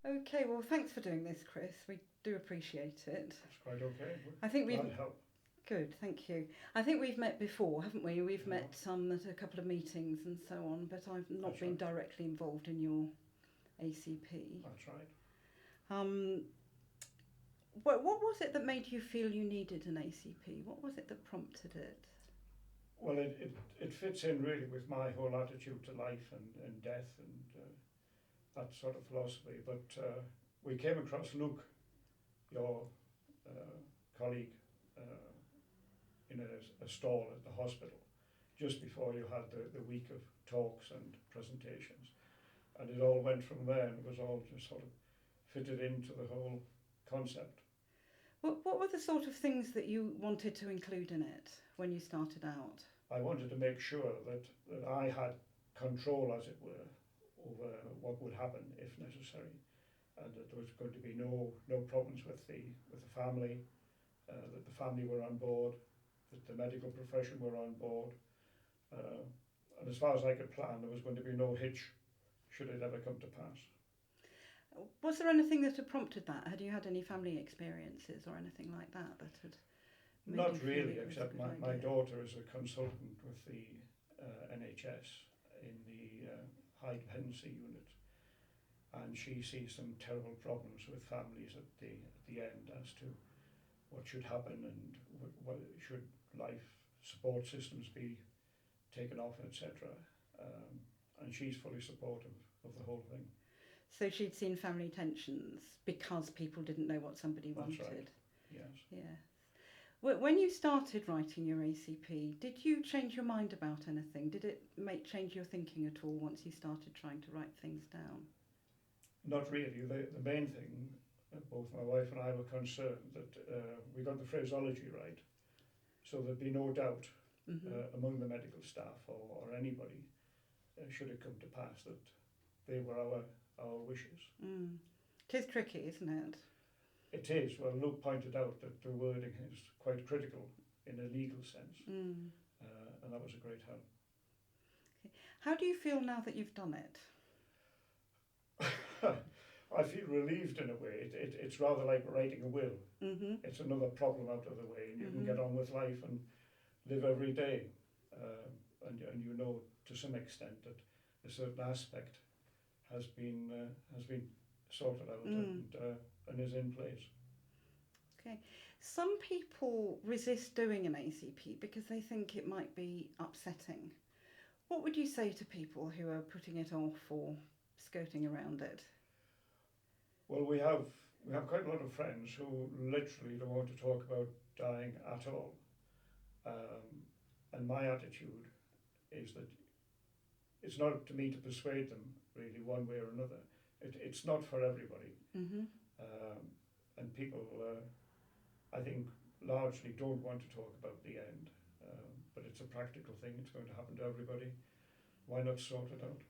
Okay, well, thanks for doing this, Chris. We do appreciate it. That's quite okay. I think Glad we've to help. good, thank you. I think we've met before, haven't we? We've Yeah, met at a couple of meetings and so on, but I've not that's been right. directly involved in your ACP. That's right. Um, what was it that made you feel you needed an ACP? What was it that prompted it? Well, it fits in really with my whole attitude to life and death and that sort of philosophy. But we came across Luke, your colleague, uh, in a stall at the hospital just before you had the week of talks and presentations. And it all went from there, and it was all just sort of fitted into the whole concept. What were the sort of things that you wanted to include in it when you started out? I wanted to make sure that I had control, as it were, over what would happen if necessary, and that there was going to be no problems with the family, that the family were on board, that the medical profession were on board, uh, and as far as I could plan, there was going to be no hitch should it ever come to pass. Was there anything that had prompted that? Had you had any family experiences or anything like that that had made you Not feel really, it was a except good my idea? daughter is a consultant with the NHS in the high dependency unit, and she sees some terrible problems with families at the end as to what should happen and what should life support systems be taken off, etc. And she's fully supportive of the whole thing. So she'd seen family tensions because people didn't know what somebody That's right. wanted. Yes. Yeah. When you started writing your ACP, did you change your mind about anything? Did it change your thinking at all once you started trying to write things down? Not really. The main thing, both my wife and I were concerned that we got the phraseology right, so there'd be no doubt among the medical staff or anybody, should it come to pass, that they were our wishes. Mm. It is tricky, isn't it? It is. Well, Luke pointed out that the wording is quite critical in a legal sense, and that was a great help. Okay. How do you feel now that you've done it? I feel relieved in a way. It's rather like writing a will. Mm-hmm. It's another problem out of the way, and you can Mm-hmm. get on with life and live every day. And you know to some extent that a certain aspect has been sorted out and is in place. Okay. Some people resist doing an ACP because they think it might be upsetting. What would you say to people who are putting it off or skirting around it? Well, we have quite a lot of friends who literally don't want to talk about dying at all. And my attitude is that it's not up to me to persuade them really one way or another. It's not for everybody. Mm-hmm. And people, I think, largely don't want to talk about the end. But it's a practical thing. It's going to happen to everybody. Why not sort it out?